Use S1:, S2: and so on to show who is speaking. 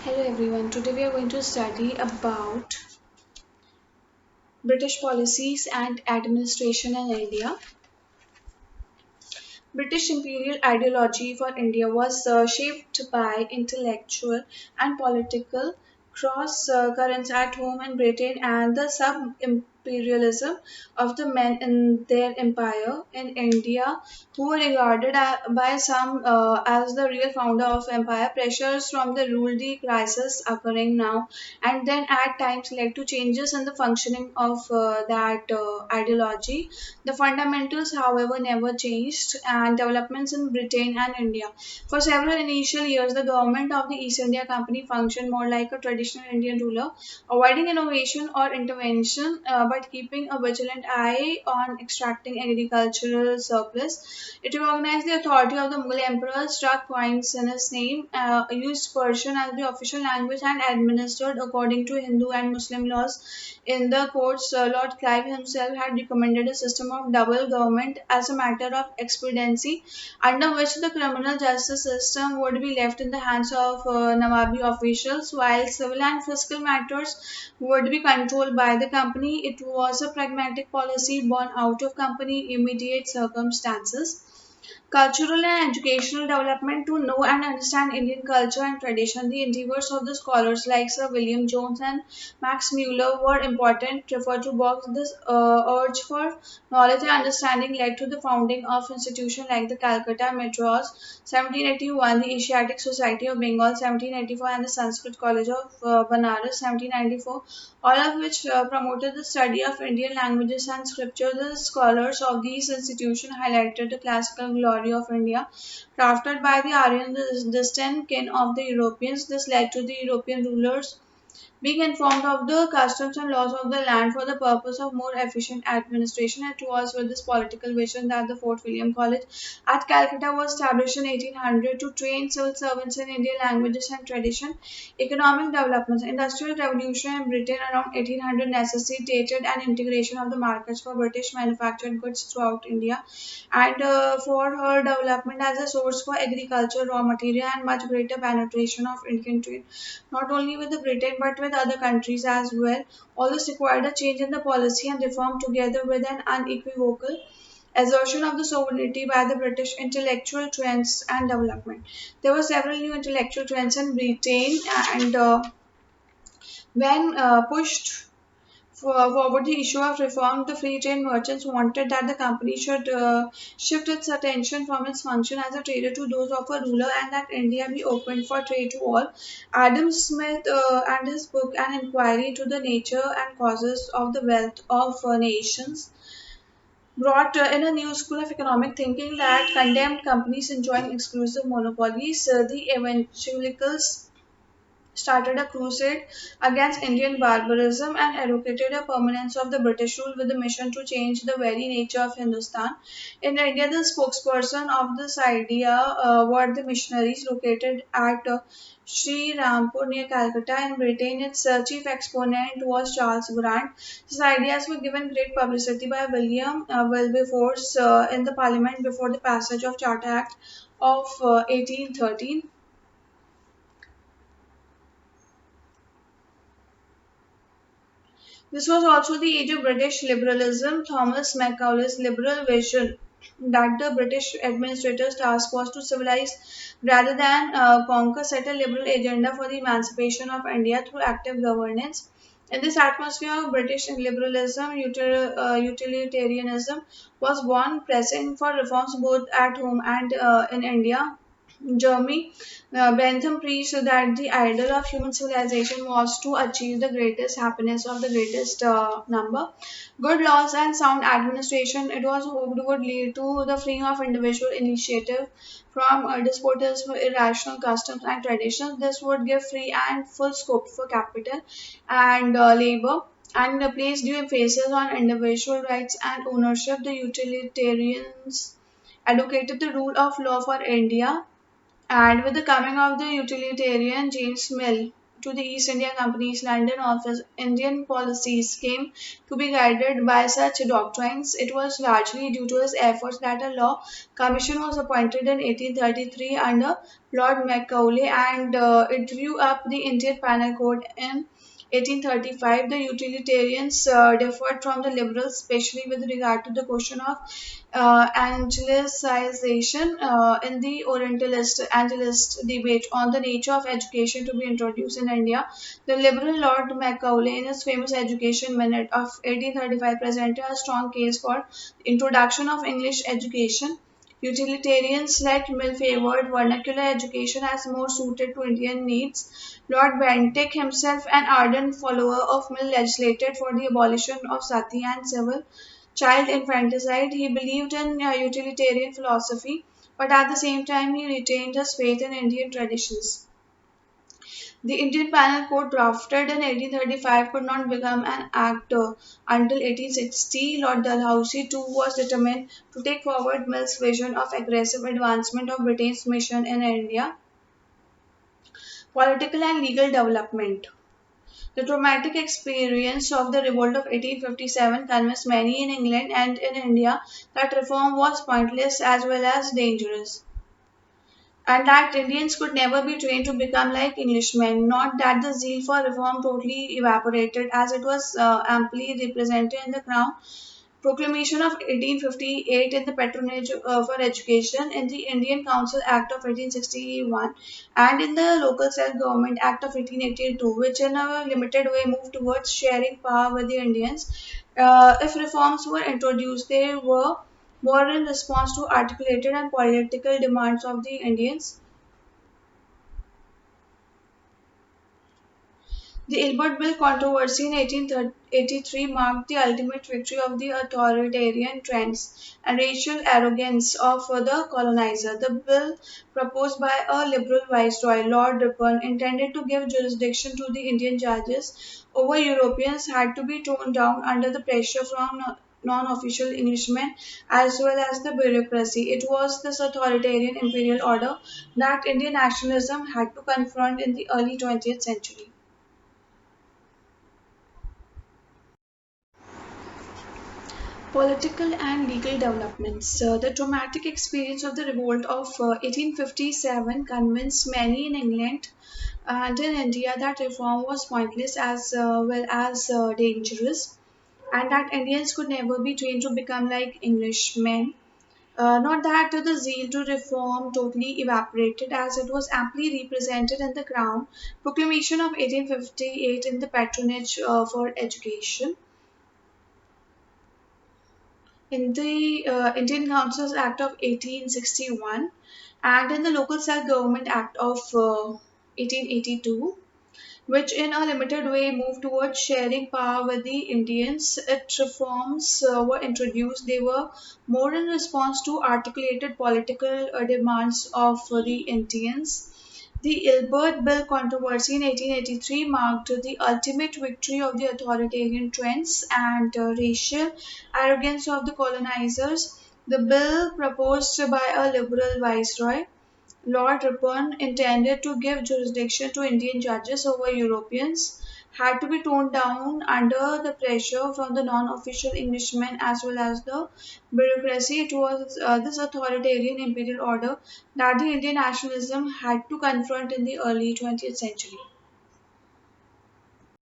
S1: Hello everyone. Today we are going to study about British policies and administration in India. British imperial ideology for India was shaped by intellectual and political cross currents at home in Britain and the sub imperialism of the men in their empire in India, who were regarded by some as the real founder of empire. Pressures from the rule crisis occurring now and then at times led to changes in the functioning of that ideology. The fundamentals, however, never changed, and developments in Britain and India. For several initial years, the government of the East India Company functioned more like a traditional Indian ruler, avoiding innovation or intervention, but keeping a vigilant eye on extracting agricultural surplus. It recognized the authority of the Mughal emperor, struck coins in his name, used Persian as the official language, and administered according to Hindu and Muslim laws in the courts. Lord Clive himself had recommended a system of double government as a matter of expediency, under which the criminal justice system would be left in the hands of Nawabi officials, while civil and fiscal matters would be controlled by the company. It was a pragmatic policy born out of company immediate circumstances. Cultural and educational development to know and understand Indian culture and tradition. The endeavors of the scholars like Sir William Jones and Max Muller were important. Refer to books. This urge for knowledge and understanding led to the founding of institutions like the Calcutta Madras 1781, the Asiatic Society of Bengal 1784, and the Sanskrit College of Banaras 1794, all of which promoted the study of Indian languages and scripture. The scholars of these institutions highlighted the classical glory of India, crafted by the Aryan, the distant kin of the Europeans. This led to the European rulers being informed of the customs and laws of the land for the purpose of more efficient administration. It was with this political vision that the Fort William College at Calcutta was established in 1800 to train civil servants in Indian languages and tradition. Economic developments. Industrial revolution in Britain around 1800 necessitated an integration of the markets for British manufactured goods throughout India and for her development as a source for agriculture, raw material and much greater penetration of Indian trade not only with the Britain but with other countries as well. All this required a change in the policy and reform together with an unequivocal assertion of the sovereignty by the British intellectual trends and development. There were several new intellectual trends in Britain and when pushed forward the issue of reform, the free trade merchants wanted that the company should shift its attention from its function as a trader to those of a ruler and that India be opened for trade to all. Adam Smith and his book An Inquiry into the Nature and Causes of the Wealth of Nations brought in a new school of economic thinking that condemned companies enjoying exclusive monopolies. The evangelicals started a crusade against Indian barbarism and advocated a permanence of the British rule with the mission to change the very nature of Hindustan. In India, the spokesperson of this idea were the missionaries located at Sri Rampur near Calcutta in Britain. Its chief exponent was Charles Grant. His ideas were given great publicity by William Wilberforce in the Parliament before the passage of Charter Act of 1813. This was also the age of British liberalism. Thomas Macaulay's liberal vision that the British administrator's task was to civilize rather than conquer set a liberal agenda for the emancipation of India through active governance. In this atmosphere of British liberalism, utilitarianism was born, pressing for reforms both at home and in India. Jeremy Bentham preached that the ideal of human civilization was to achieve the greatest happiness of the greatest number. Good laws and sound administration, it was hoped would lead to the freeing of individual initiative from despotism, irrational customs and traditions. This would give free and full scope for capital and labor and place due emphasis on individual rights and ownership. The utilitarians advocated the rule of law for India and with the coming of the utilitarian James Mill to the East India Company's London office, Indian policies came to be guided by such doctrines. It was largely due to his efforts that a law commission was appointed in 1833 under Lord Macaulay, and it drew up the Indian Penal Code in 1835. The utilitarians differed from the liberals, especially with regard to the question of Angelicization in the Orientalist Angelist debate on the nature of education to be introduced in India. The liberal Lord Macaulay, in his famous Education Minute of 1835, presented a strong case for introduction of English education. Utilitarians like Mill favored vernacular education as more suited to Indian needs. Lord Bentinck, himself an ardent follower of Mill, legislated for the abolition of sati and civil child infanticide. He believed in utilitarian philosophy, but at the same time he retained his faith in Indian traditions. The Indian Penal Code, drafted in 1835, could not become an act until 1860. Lord Dalhousie too was determined to take forward Mill's vision of aggressive advancement of Britain's mission in India. Political and legal development. The traumatic experience of the revolt of 1857 convinced many in England and in India that reform was pointless as well as dangerous, and that Indians could never be trained to become like Englishmen. Not that the zeal for reform totally evaporated, as it was amply represented in the Crown Proclamation of 1858, in the Patronage for Education, in the Indian Council Act of 1861, and in the Local Self-Government Act of 1882, which in a limited way moved towards sharing power with the Indians. If reforms were introduced, they were more in response to articulated and political demands of the Indians. The Ilbert Bill controversy in 1883 marked the ultimate victory of the authoritarian trends and racial arrogance of the colonizer. The bill, proposed by a liberal viceroy, Lord Ripon, intended to give jurisdiction to the Indian judges over Europeans, had to be toned down under the pressure from non-official Englishmen as well as the bureaucracy. It was this authoritarian imperial order that Indian nationalism had to confront in the early 20th century. Political and legal developments. The traumatic experience of the revolt of 1857 convinced many in England and in India that reform was pointless as well as dangerous, and that Indians could never be trained to become like Englishmen. Not that the zeal to reform totally evaporated, as it was amply represented in the Crown Proclamation of 1858, in the Patronage for Education, in the Indian Councils Act of 1861, and in the Local Self-Government Act of 1882, which in a limited way moved towards sharing power with the Indians. Its reforms were introduced. They were more in response to articulated political demands of the Indians. The Ilbert Bill controversy in 1883 marked the ultimate victory of the authoritarian trends and racial arrogance of the colonizers. The bill, proposed by a liberal viceroy, Lord Ripon, intended to give jurisdiction to Indian judges over Europeans, had to be toned down under the pressure from the non-official Englishmen as well as the bureaucracy. It was this authoritarian imperial order that the Indian nationalism had to confront in the early 20th century.